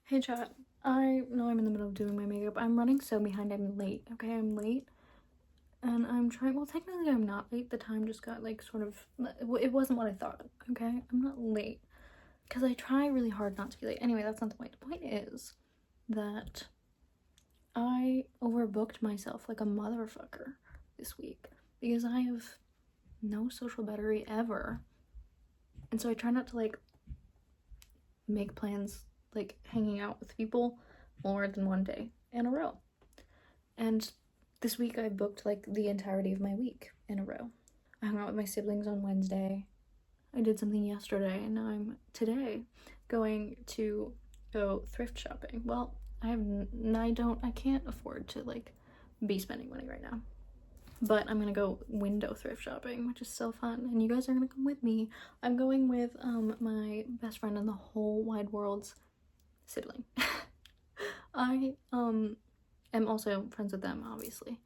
Hey chat, I know I'm in the middle of doing my makeup. I'm running so behind, I'm late, okay? I'm late. And I'm trying, well, technically I'm not late. The time just got like sort of, it wasn't what I thought, okay? I'm not late. Because I try really hard not to be late. Anyway, that's not the point. The point is that I overbooked myself like a motherfucker this week. Because I have no social battery ever. And so I try not to like make plans like hanging out with people more than one day in a row. And this week I booked like the entirety of my week in a row. I hung out with my siblings on Wednesday. I did something yesterday, and now I'm today going to go thrift shopping. Well, I can't afford to like be spending money right now. But I'm gonna go window thrift shopping, which is so fun, and you guys are gonna come with me. I'm going with my best friend in the whole wide world's sibling. I am also friends with them, obviously,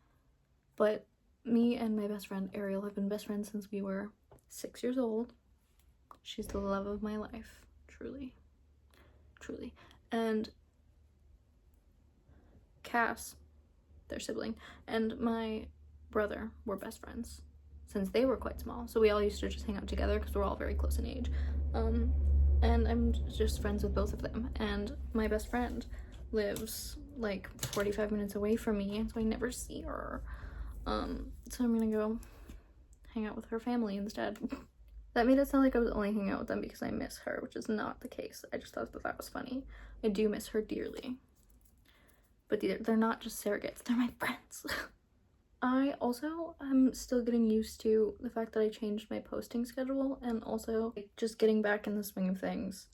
but me and my best friend Ariel have been best friends since we were 6 years old. She's the love of my life, truly, and Cass, their sibling, and my brother were best friends since they were quite small, so we all used to just hang out together because we're all very close in age. And I'm just friends with both of them, and my best friend lives like 45 minutes away from me, so I never see her. So I'm gonna go hang out with her family instead. That made it sound like I was only hanging out with them because I miss her, which is not the case. I just thought that was funny. I do miss her dearly, but they're not just surrogates, they're my friends. I also am still getting used to the fact that I changed my posting schedule, and also like, just getting back in the swing of things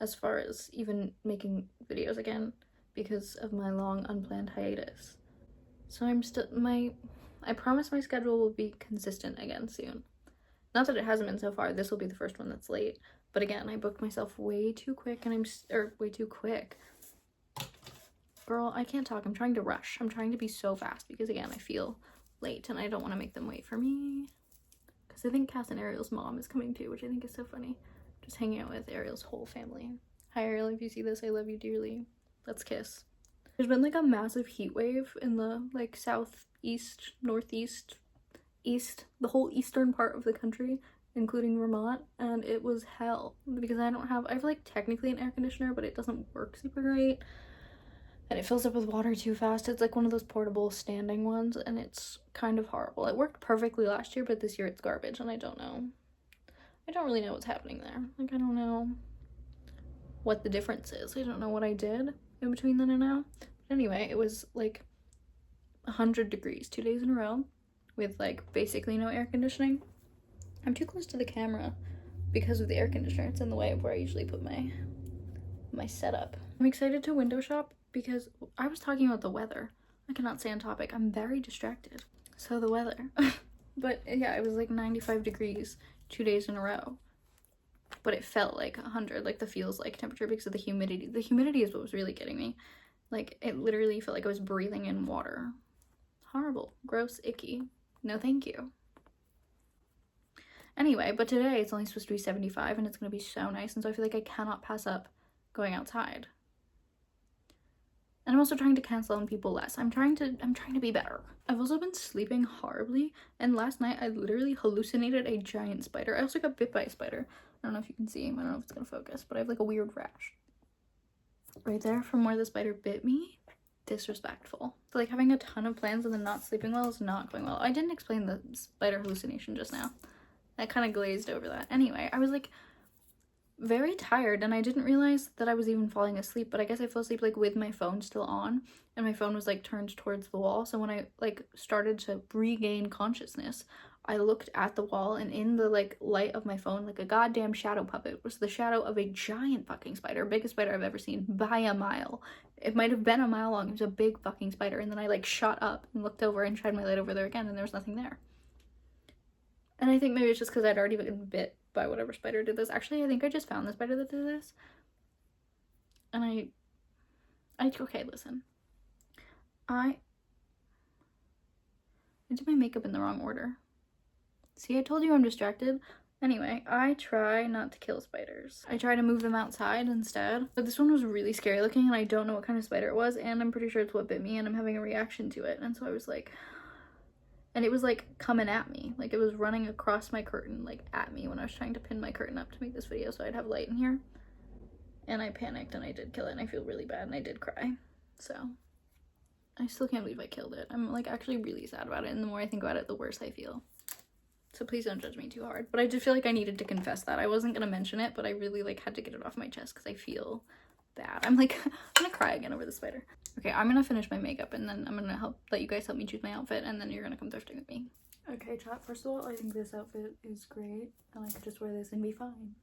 as far as even making videos again because of my long unplanned hiatus. So I promise my schedule will be consistent again soon. Not that it hasn't been so far. This will be the first one that's late. But again, I booked myself way too quick, and way too quick. Girl, I can't talk. I'm trying to rush. I'm trying to be so fast because again, I feel late and I don't want to make them wait for me. Because I think Cass and Ariel's mom is coming too, which I think is so funny. Just hanging out with Ariel's whole family. Hi Ariel, if you see this, I love you dearly. Let's kiss. There's been like a massive heat wave in the like southeast, northeast, east, the whole eastern part of the country, including Vermont, and it was hell because I have like technically an air conditioner, but it doesn't work super great. And it fills up with water too fast. It's like one of those portable standing ones, and it's kind of horrible. It worked perfectly last year, but this year it's garbage, and I don't really know what's happening there. Like, I don't know what the difference is. I don't know what I did in between then and now. But anyway, it was like 100 degrees 2 days in a row with like basically no air conditioning. I'm too close to the camera because of the air conditioner. It's in the way of where I usually put my setup. I'm excited to window shop because I was talking about the weather. I cannot stay on topic. I'm very distracted. So the weather. But yeah, it was like 95 degrees 2 days in a row. But it felt like 100, like the feels like temperature because of the humidity. The humidity is what was really getting me. Like, it literally felt like I was breathing in water. Horrible. Gross. Icky. No thank you. Anyway, but today it's only supposed to be 75 and it's gonna be so nice, and so I feel like I cannot pass up going outside. And I'm also trying to cancel on people less. I'm trying to be better. I've also been sleeping horribly, and last night I literally hallucinated a giant spider. I also got bit by a spider. I don't know if you can see him. I don't know if it's gonna focus, but I have like a weird rash right there from where the spider bit me. Disrespectful. So like having a ton of plans and then not sleeping well is not going well. I didn't explain the spider hallucination just now. I kind of glazed over that. Anyway, I was like very tired and I didn't realize that I was even falling asleep, but I guess I fell asleep like with my phone still on, and my phone was like turned towards the wall. So when I like started to regain consciousness, I looked at the wall, and in the like light of my phone, like a goddamn shadow puppet, was the shadow of a giant fucking spider, biggest spider I've ever seen by a mile. It might have been a mile long. It was a big fucking spider. And then I like shot up and looked over and shined my light over there again, and there was nothing there. And I think maybe it's just because I'd already been bit by whatever spider did this. Actually, I think I just found the spider that did this. And okay, listen. I did my makeup in the wrong order. See, I told you I'm distracted. Anyway, I try not to kill spiders. I try to move them outside instead. But this one was really scary looking and I don't know what kind of spider it was, and I'm pretty sure it's what bit me and I'm having a reaction to it. And so I was like, and it was like coming at me. Like it was running across my curtain, like at me when I was trying to pin my curtain up to make this video so I'd have light in here. And I panicked and I did kill it and I feel really bad and I did cry. So I still can't believe I killed it. I'm like actually really sad about it, and the more I think about it, the worse I feel. So please don't judge me too hard. But I just feel like I needed to confess that. I wasn't gonna mention it, but I really like had to get it off my chest because I feel bad. I'm like, I'm gonna cry again over the spider. Okay, I'm gonna finish my makeup and then I'm gonna let you guys help me choose my outfit, and then you're gonna come thrifting with me. Okay, chat, first of all, I think this outfit is great and I could just wear this and be fine.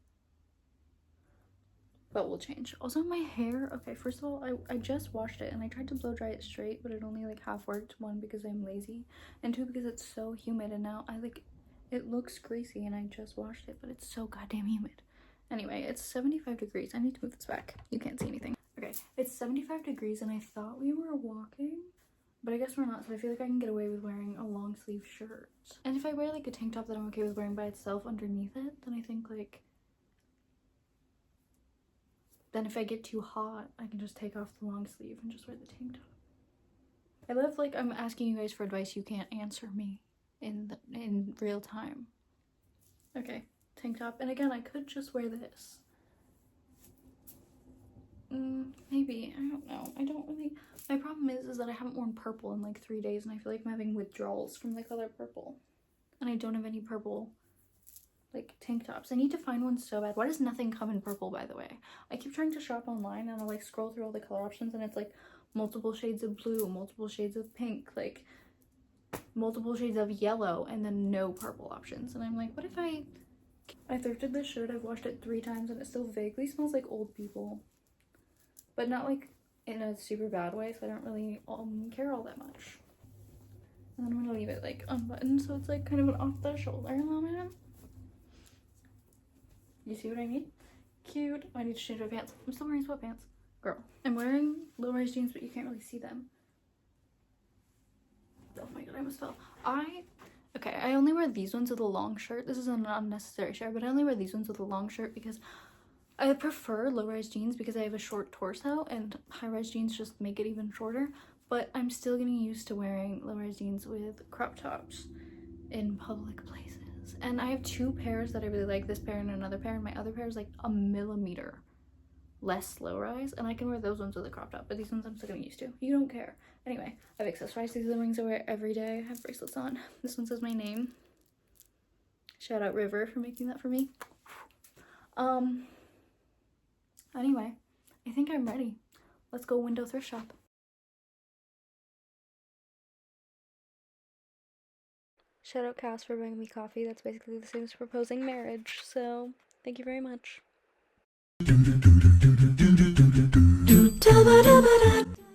But we'll change. Also my hair, okay, first of all, I just washed it and I tried to blow dry it straight, but it only like half worked. One, because I'm lazy, and two, because it's so humid and now it looks greasy and I just washed it, but it's so goddamn humid. Anyway, it's 75 degrees. I need to move this back. You can't see anything. Okay, it's 75 degrees and I thought we were walking, but I guess we're not, so I feel like I can get away with wearing a long sleeve shirt. And if I wear like a tank top that I'm okay with wearing by itself underneath it, then I think like, then if I get too hot, I can just take off the long sleeve and just wear the tank top. I love like I'm asking you guys for advice you can't answer me in real time. Okay, tank top, and again I could just wear this. Maybe, I don't know. I don't really, my problem is that I haven't worn purple in like 3 days and I feel like I'm having withdrawals from the color purple, and I don't have any purple like tank tops. I need to find one so bad. Why does nothing come in purple, by the way? I keep trying to shop online and I like scroll through all the color options and it's like multiple shades of blue, multiple shades of pink, like multiple shades of yellow, and then no purple options. And I'm like, what if I thrifted this shirt, I've washed it 3 times and it still vaguely smells like old people, but not like in a super bad way, so I don't really care all that much. And then I'm gonna leave it like unbuttoned so it's like kind of an off the shoulder moment. You see what I mean? Cute. I need to change my pants. I'm still wearing sweatpants. Girl. I'm wearing low-rise jeans, but you can't really see them. Oh my god, I almost fell. Okay, I only wear these ones with a long shirt. This is an unnecessary share, but I only wear these ones with a long shirt because I prefer low-rise jeans because I have a short torso, and high-rise jeans just make it even shorter. But I'm still getting used to wearing low-rise jeans with crop tops in public places. And I have 2 pairs that I really like, this pair and another pair, and my other pair is like a millimeter less low-rise, and I can wear those ones with a crop top, but these ones I'm still getting used to. You don't care. Anyway, I've accessorized. These are the rings I wear every day. I have bracelets on. This one says my name. Shout out River for making that for me. Anyway, I think I'm ready. Let's go window thrift shop. Shout out Cass for bringing me coffee. That's basically the same as proposing marriage, so thank you very much.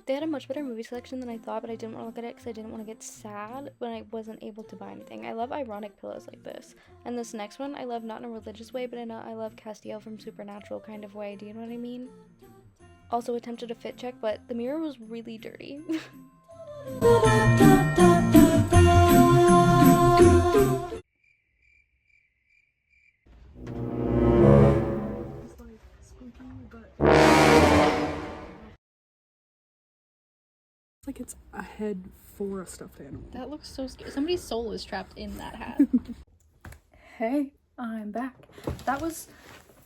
They had a much better movie selection than I thought, but I didn't want to look at it because I didn't want to get sad when I wasn't able to buy anything. I love ironic pillows like this. And this next one, I love not in a religious way, but in a I love Castiel from Supernatural kind of way. Do you know what I mean? Also attempted a fit check, but the mirror was really dirty. Like it's a head for a stuffed animal. That looks so scary. Somebody's soul is trapped in that hat. Hey, I'm back. That was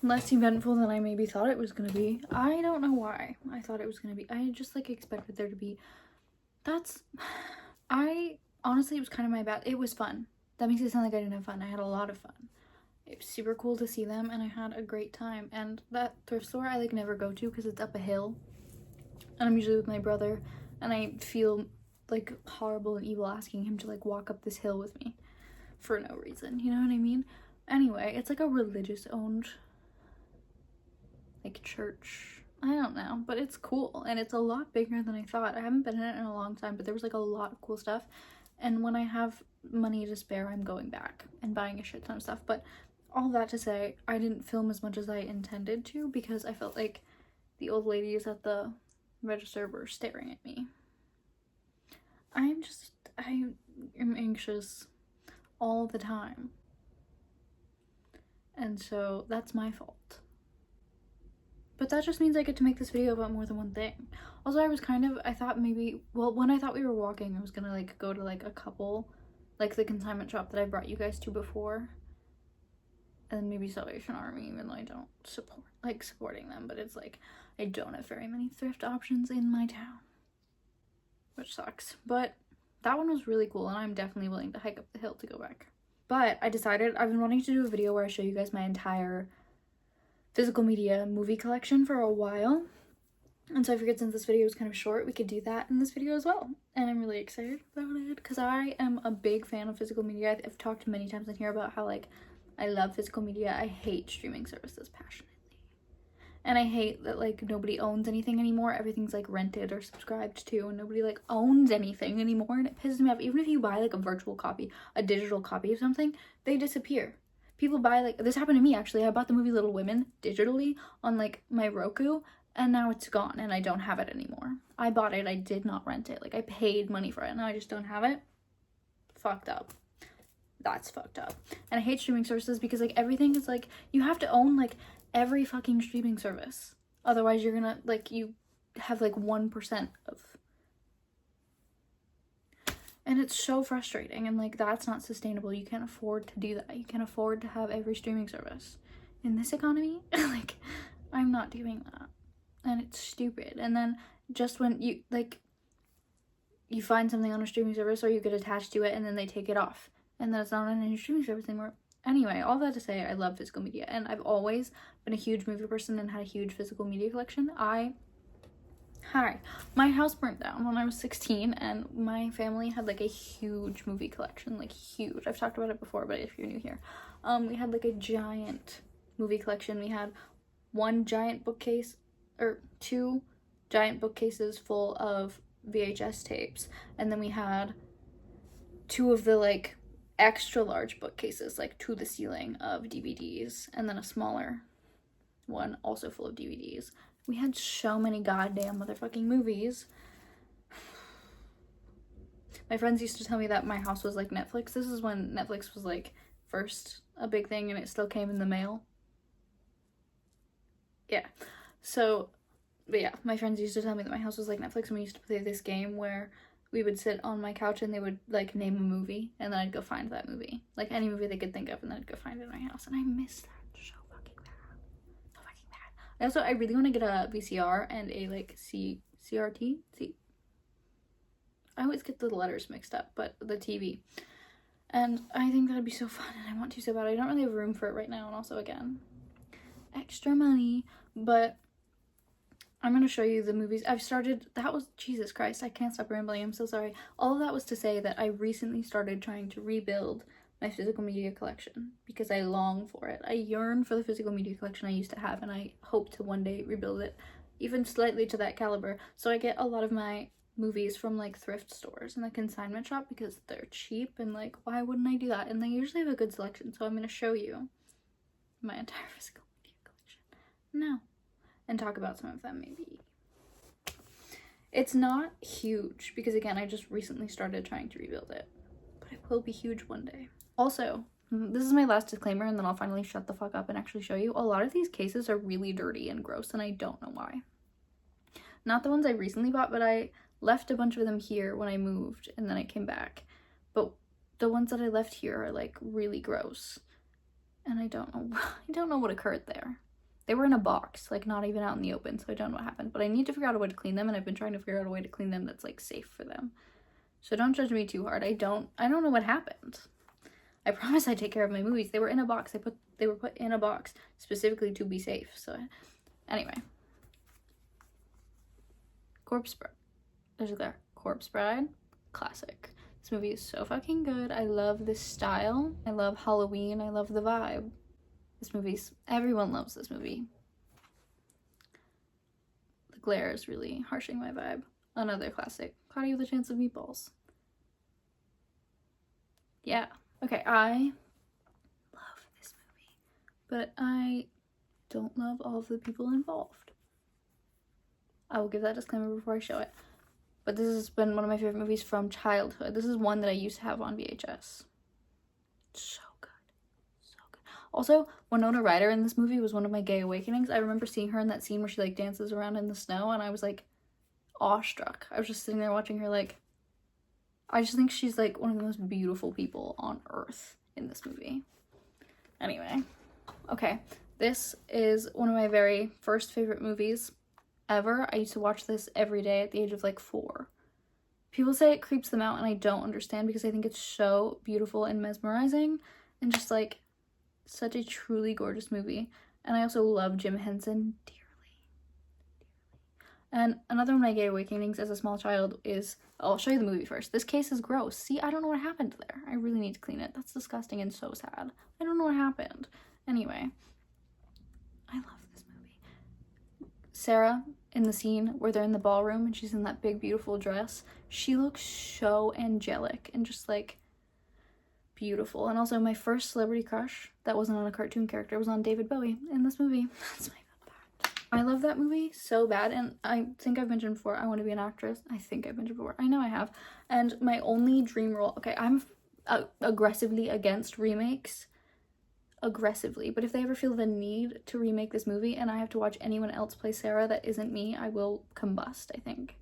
less eventful than I maybe thought it was gonna be. I don't know why I thought it was gonna be. I just like expected there to be. Honestly, it was kind of my bad. It was fun. That makes it sound like I didn't have fun. I had a lot of fun. It was super cool to see them and I had a great time. And that thrift store I like never go to because it's up a hill. And I'm usually with my brother. And I feel like horrible and evil asking him to like walk up this hill with me for no reason, you know what I mean? Anyway, it's like a religious owned like church. I don't know, but it's cool and it's a lot bigger than I thought. I haven't been in it in a long time, but there was like a lot of cool stuff. And when I have money to spare, I'm going back and buying a shit ton of stuff. But all that to say, I didn't film as much as I intended to because I felt like the old ladies at the register were staring at me. I am anxious all the time. And so that's my fault. But that just means I get to make this video about more than one thing. Also, I thought maybe, well, when I thought we were walking, I was gonna like go to like a couple, like the consignment shop that I brought you guys to before. And then maybe Salvation Army, even though I don't supporting them, but it's like, I don't have very many thrift options in my town. Which sucks. But that one was really cool, and I'm definitely willing to hike up the hill to go back. But I decided I've been wanting to do a video where I show you guys my entire physical media movie collection for a while. And so I figured since this video was kind of short, we could do that in this video as well. And I'm really excited about it because I am a big fan of physical media. I've talked many times in here about how like I love physical media. I hate streaming services passionately. And I hate that like nobody owns anything anymore. Everything's like rented or subscribed to, and nobody like owns anything anymore. And it pisses me off. Even if you buy like a virtual copy, a digital copy of something, they disappear. People buy like, this happened to me actually. I bought the movie Little Women digitally on like my Roku, and now it's gone and I don't have it anymore. I bought it, I did not rent it. Like I paid money for it, now I just don't have it. Fucked up. That's fucked up. And I hate streaming services because like everything is like, you have to own like every fucking streaming service. Otherwise you're gonna like, you have like 1% of. And it's so frustrating, and like that's not sustainable. You can't afford to do that. You can't afford to have every streaming service in this economy. Like I'm not doing that, and it's stupid. And then just when you like you find something on a streaming service or you get attached to it, and then they take it off, and then it's not on any streaming service anymore. Anyway, all that to say, I love physical media, and I've always been a huge movie person and had a huge physical media collection. My house burnt down when I was 16, and my family had like a huge movie collection, like huge. I've talked about it before, but if you're new here, we had like a giant movie collection. We had one giant bookcase, or two giant bookcases full of VHS tapes, and then we had two of the like extra large bookcases, like to the ceiling, of DVDs, and then a smaller one also full of DVDs. We had so many goddamn motherfucking movies. My friends used to tell me that my house was like Netflix. This is when Netflix was like first a big thing and it still came in the mail. Yeah. So, but yeah, my friends used to tell me that my house was like Netflix, and we used to play this game where we would sit on my couch and they would like name a movie, and then I'd go find that movie. Like any movie they could think of, and then I'd go find it in my house. And I miss that so fucking bad. So fucking bad. Also, I really want to get a VCR and a like CRT. I always get the letters mixed up, but the TV. And I think that'd be so fun, and I want to so bad. I don't really have room for it right now, and also again, extra money. But I'm going to show you the movies I've started. That was, Jesus Christ, I can't stop rambling. I'm so sorry. All of that was to say that I recently started trying to rebuild my physical media collection because I long for it. I yearn for the physical media collection I used to have, and I hope to one day rebuild it even slightly to that caliber. So I get a lot of my movies from like thrift stores and the consignment shop because they're cheap, and like, why wouldn't I do that? And they usually have a good selection. So I'm going to show you my entire physical media collection now and talk about some of them maybe. It's not huge because again, I just recently started trying to rebuild it, but it will be huge one day. Also, this is my last disclaimer, and then I'll finally shut the fuck up and actually show you. A lot of these cases are really dirty and gross, and I don't know why. Not the ones I recently bought, but I left a bunch of them here when I moved and then I came back. But the ones that I left here are like really gross, and I don't know what occurred there. They were in a box, like not even out in the open, so I don't know what happened. But I need to figure out a way to clean them, and I've been trying to figure out a way to clean them that's like safe for them. So don't judge me too hard. I don't know what happened. I promise I take care of my movies. They were in a box. They were put in a box specifically to be safe. So anyway. There's there. Corpse Bride. Classic. This movie is so fucking good. I love this style. I love Halloween. I love the vibe. Everyone loves this movie. The glare is really harshing my vibe. Another classic. Cloudy with a Chance of Meatballs. Yeah. Okay, I love this movie, but I don't love all of the people involved. I will give that disclaimer before I show it. But this has been one of my favorite movies from childhood. This is one that I used to have on VHS. So good. So good. Also, Winona Ryder in this movie was one of my gay awakenings. I remember seeing her in that scene where she like dances around in the snow, and I was like awestruck. I was just sitting there watching her. Like, I just think she's like one of the most beautiful people on earth in this movie. Anyway, okay, this is one of my very first favorite movies ever. I used to watch this every day at the age of like 4. People say it creeps them out, and I don't understand because I think it's so beautiful and mesmerizing and just like such a truly gorgeous movie. And I also love Jim Henson dearly. And another one of my gay awakenings as a small child is, I'll show you the movie first. This case is gross. See, I don't know what happened there. I really need to clean it. That's disgusting and so sad. I don't know what happened. Anyway, I love this movie. Sarah, in the scene where they're in the ballroom and she's in that big beautiful dress, she looks so angelic and just like beautiful. And also my first celebrity crush that wasn't on a cartoon character was on David Bowie in this movie. That's my fact. I love that movie so bad, and I think I've mentioned before I want to be an actress. I think I've mentioned before. I know I have. And my only dream role, okay, I'm aggressively against remakes. Aggressively, but if they ever feel the need to remake this movie and I have to watch anyone else play Sarah that isn't me, I will combust. I think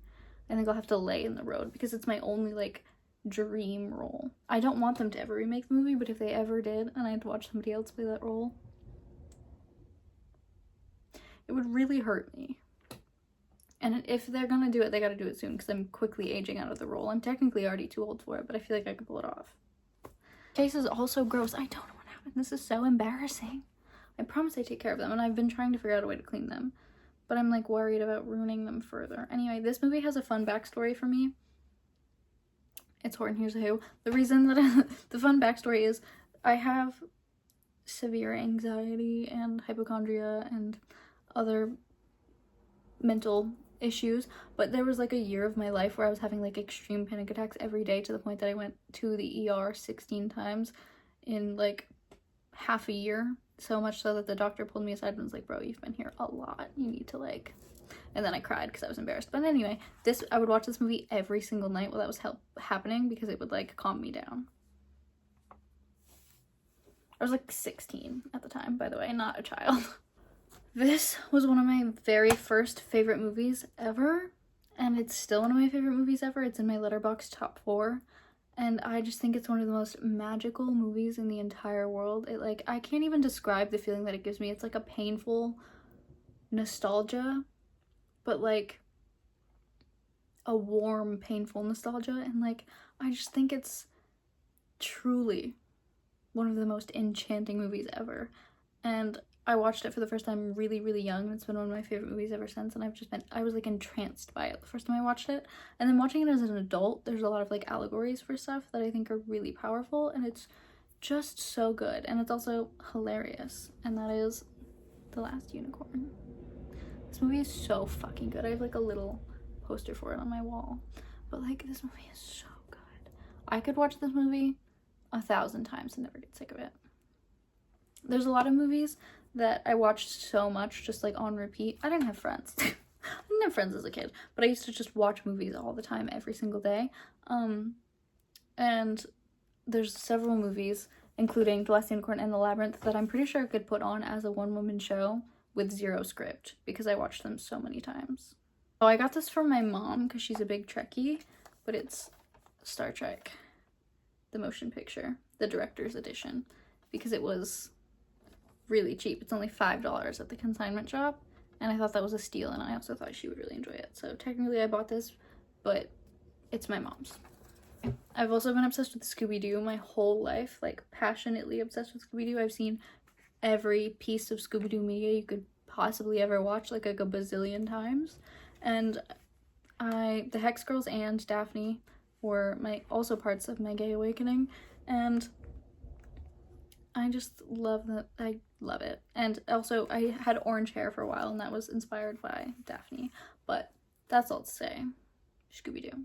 I'll have to lay in the road because it's my only like dream role. I don't want them to ever remake the movie, but if they ever did and I had to watch somebody else play that role, it would really hurt me. And if they're gonna do it, they gotta do it soon because I'm quickly aging out of the role. I'm technically already too old for it, but I feel like I could pull it off. Case is also gross. I don't know. This is so embarrassing. I promise I take care of them, and I've been trying to figure out a way to clean them, but I'm like worried about ruining them further. Anyway, this movie has a fun backstory for me. It's Horton Hears a Who. The reason that the fun backstory is I have severe anxiety and hypochondria and other mental issues, but there was like a year of my life where I was having like extreme panic attacks every day to the point that I went to the ER 16 times in like half a year, so much so that the doctor pulled me aside and was like, bro, you've been here a lot, you need to like, and then I cried because I was embarrassed. But anyway, I would watch this movie every single night while that was happening because it would like calm me down. I was like 16 at the time, by the way, not a child. This was one of my very first favorite movies ever, and it's still one of my favorite movies ever. It's in my Letterboxd top 4. And I just think it's one of the most magical movies in the entire world. It like, I can't even describe the feeling that it gives me. It's like a painful nostalgia, but like a warm, painful nostalgia. And like, I just think it's truly one of the most enchanting movies ever. And I watched it for the first time really, really young. It's been one of my favorite movies ever since, and I was like entranced by it the first time I watched it. And then watching it as an adult, there's a lot of like allegories for stuff that I think are really powerful, and it's just so good. And it's also hilarious, and that is The Last Unicorn. This movie is so fucking good. I have like a little poster for it on my wall, but like this movie is so good. I could watch this movie 1,000 times and never get sick of it. There's a lot of movies that I watched so much just like on repeat. I didn't have friends. I didn't have friends as a kid, but I used to just watch movies all the time, every single day. And there's several movies, including The Last Unicorn and The Labyrinth, that I'm pretty sure I could put on as a one-woman show with zero script because I watched them so many times. Oh, I got this from my mom because she's a big Trekkie, but it's Star Trek, the motion picture, the director's edition, because it was really cheap. It's only $5 at the consignment shop, and I thought that was a steal, and I also thought she would really enjoy it. So technically I bought this, but it's my mom's. I've also been obsessed with Scooby-Doo my whole life, like passionately obsessed with Scooby-Doo. I've seen every piece of Scooby-Doo media you could possibly ever watch like a bazillion times. And the Hex Girls and Daphne were also parts of my gay awakening, and I just love that. I love it. And also I had orange hair for a while, and that was inspired by Daphne. But that's all to say, Scooby-Doo,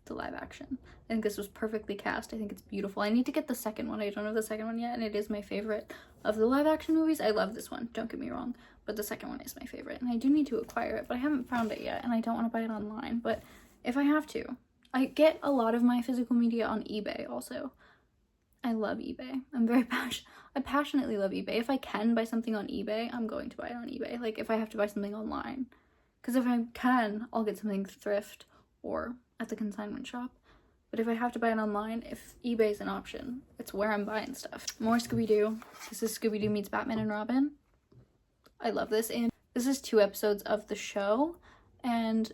the live action. I think this was perfectly cast. I think it's beautiful. I need to get the second one. I don't have the second one yet, and it is my favorite of the live action movies. I love this one, don't get me wrong, but the second one is my favorite, and I do need to acquire it, but I haven't found it yet, and I don't want to buy it online. But if I have to, I get a lot of my physical media on eBay also. I love eBay. I passionately love eBay. If I can buy something on eBay, I'm going to buy it on eBay. Like, if I have to buy something online. Because if I can, I'll get something thrift or at the consignment shop. But if I have to buy it online, if eBay's an option, it's where I'm buying stuff. More Scooby-Doo. This is Scooby-Doo meets Batman and Robin. I love this. And this is 2 episodes of the show, and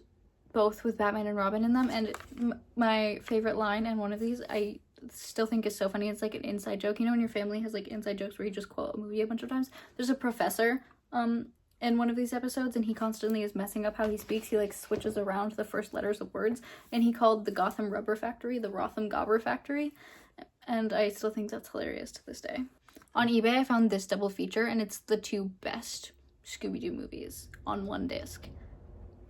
both with Batman and Robin in them. And my favorite line in one of these, I still think is so funny. It's like an inside joke. You know when your family has like inside jokes where you just quote a movie a bunch of times? There's a professor in one of these episodes, and he constantly is messing up how he speaks. He like switches around the first letters of words, and he called the Gotham Rubber Factory the Rotham Gobber Factory, and I still think that's hilarious to this day. On eBay, I found this double feature, and it's the 2 best Scooby-Doo movies on one disc.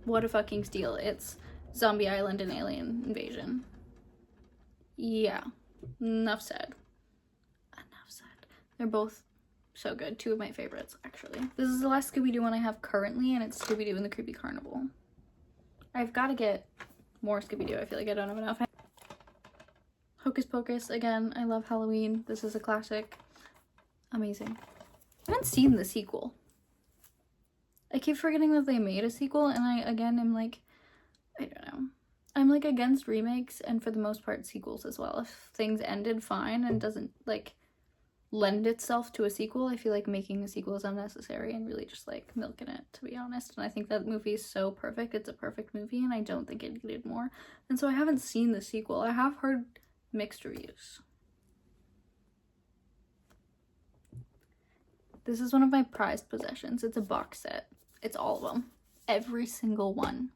What a fucking steal. It's Zombie Island and Alien Invasion. Yeah, enough said. They're both so good. 2 of my favorites, actually. This is the last Scooby-Doo one I have currently, and it's Scooby-Doo and the Creepy Carnival. I've got to get more Scooby-Doo. I feel like I don't have enough. Hocus Pocus, again, I love Halloween. This is a classic. Amazing. I haven't seen the sequel. I keep forgetting that they made a sequel, and I, again, am like, I don't know. I'm, like, against remakes, and for the most part, sequels as well. If things ended fine and doesn't, like, lend itself to a sequel, I feel like making a sequel is unnecessary and really just like milking it, to be honest. And I think that movie is so perfect. It's a perfect movie, and I don't think it needed more. And so I haven't seen the sequel. I have heard mixed reviews. This is one of my prized possessions. It's a box set. It's all of them. Every single one.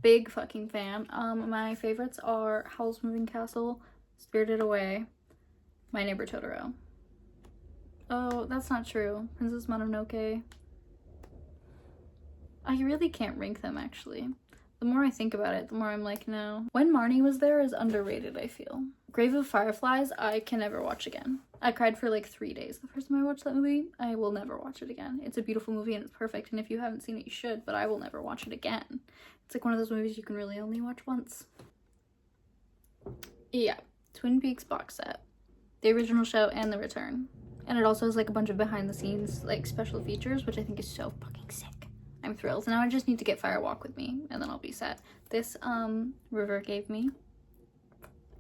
Big fucking fan. My favorites are Howl's Moving Castle, Spirited Away, My Neighbor Totoro. Oh, that's not true. Princess Mononoke. I really can't rank them, actually. The more I think about it, the more I'm like, no. When Marnie Was There is underrated, I feel. Grave of Fireflies, I can never watch again. I cried for like 3 days the first time I watched that movie. I will never watch it again. It's a beautiful movie and it's perfect, and if you haven't seen it, you should, but I will never watch it again. It's like one of those movies you can really only watch once. Yeah, Twin Peaks box set. The original show and the return. And it also has like a bunch of behind the scenes like special features, which I think is so fucking sick. I'm thrilled. Now I just need to get Fire Walk with Me, and then I'll be set. This River gave me,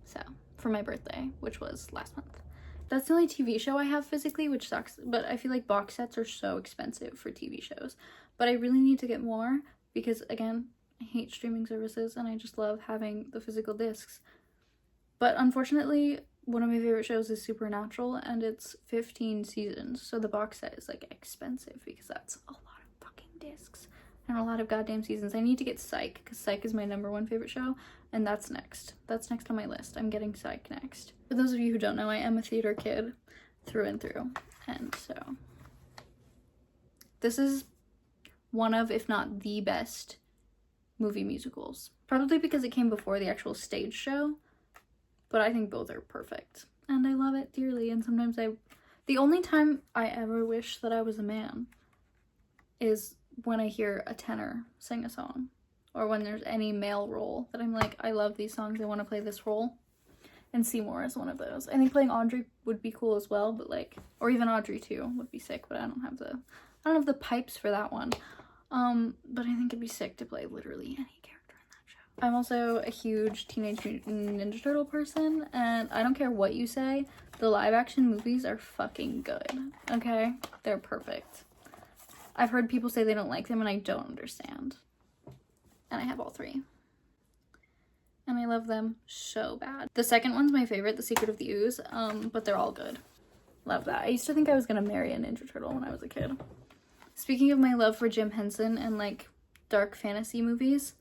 so, for my birthday, which was last month. That's the only TV show I have physically, which sucks, but I feel like box sets are so expensive for TV shows. But I really need to get more because, again, I hate streaming services and I just love having the physical discs. But unfortunately, one of my favorite shows is Supernatural, and it's 15 seasons, so the box set is like expensive because that's a lot of fucking discs and a lot of goddamn seasons. I need to get Psych, because Psych is my #1 favorite show, and that's next. That's next on my list. I'm getting Psych next. For those of you who don't know, I am a theater kid through and through, and so this is one of, if not the best movie musicals. Probably because it came before the actual stage show, but I think both are perfect, and I love it dearly. And sometimes the only time I ever wish that I was a man is when I hear a tenor sing a song, or when there's any male role that I'm like, I love these songs, I want to play this role. And Seymour is one of those. I think playing Audrey would be cool as well, but like, or even Audrey 2 would be sick, but I don't have the pipes for that one. But I think it'd be sick to play literally any character in that show. I'm also a huge Teenage Mutant Ninja Turtle person, and I don't care what you say, the live action movies are fucking good, okay? They're perfect. I've heard people say they don't like them, and I don't understand. And I have all 3. And I love them so bad. The second one's my favorite, The Secret of the Ooze, but they're all good. Love that. I used to think I was gonna marry a Ninja Turtle when I was a kid. Speaking of my love for Jim Henson and like dark fantasy movies,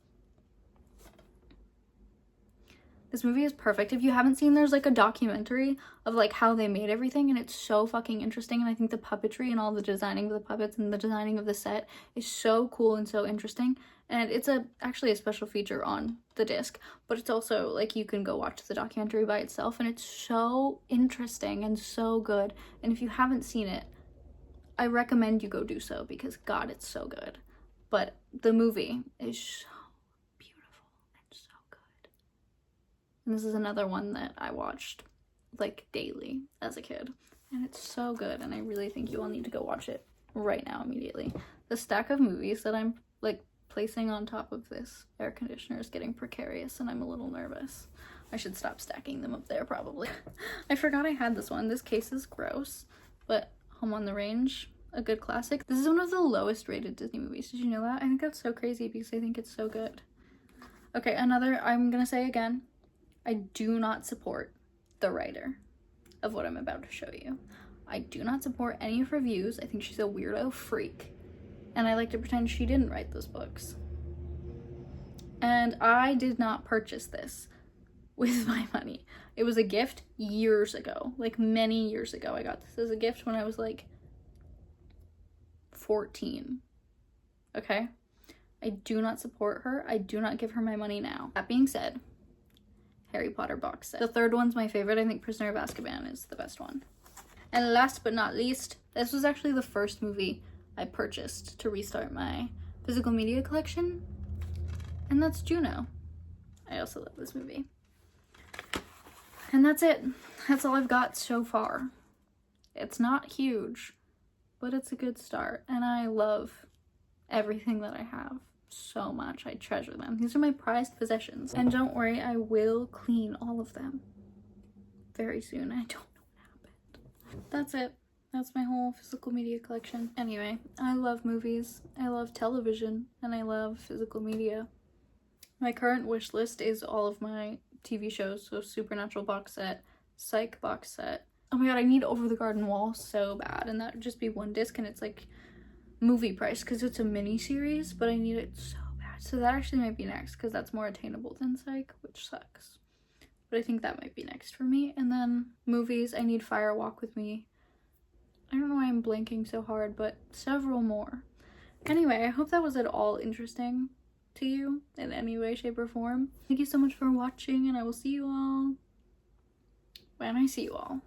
this movie is perfect. If you haven't seen, there's like a documentary of like how they made everything, and it's so fucking interesting. And I think the puppetry and all the designing of the puppets and the designing of the set is so cool and so interesting. And it's actually a special feature on the disc, but it's also like you can go watch the documentary by itself, and it's so interesting and so good. And if you haven't seen it, I recommend you go do so, because God, it's so good. But the movie is so beautiful and so good. And this is another one that I watched like daily as a kid, and it's so good, and I really think you all need to go watch it right now immediately. The stack of movies that I'm like placing on top of this air conditioner is getting precarious, and I'm a little nervous. I should stop stacking them up there probably. I forgot I had this one. This case is gross, but Home on the Range, a good classic. This is one of the lowest rated Disney movies. Did you know that? I think that's so crazy because I think it's so good. Okay, another, I'm gonna say again, I do not support the writer of what I'm about to show you. I do not support any of her views. I think she's a weirdo freak, and I like to pretend she didn't write those books. And I did not purchase this with my money. It was a gift years ago, like many years ago. I got this as a gift when I was like 14. Okay? I do not support her. I do not give her my money now. That being said, Harry Potter box set. The third one's my favorite. I think Prisoner of Azkaban is the best one. And last but not least, this was actually the first movie I purchased to restart my physical media collection, and that's Juno. I also love this movie. And that's it. That's all I've got so far. It's not huge, but it's a good start, and I love everything that I have so much. I treasure them. These are my prized possessions, and don't worry, I will clean all of them very soon. I don't know what happened. That's it. That's my whole physical media collection. Anyway, I love movies, I love television, and I love physical media. My current wish list is all of my TV shows, so Supernatural box set, Psych box set. Oh my god, I need Over the Garden Wall so bad, and that would just be one disc, and it's like movie price because it's a mini series, but I need it so bad. So that actually might be next because that's more attainable than Psych, which sucks. But I think that might be next for me. And then movies, I need Fire Walk with Me. I don't know why I'm blanking so hard, but several more. Anyway, I hope that was at all interesting to you in any way, shape, or form. Thank you so much for watching, and I will see you all when I see you all.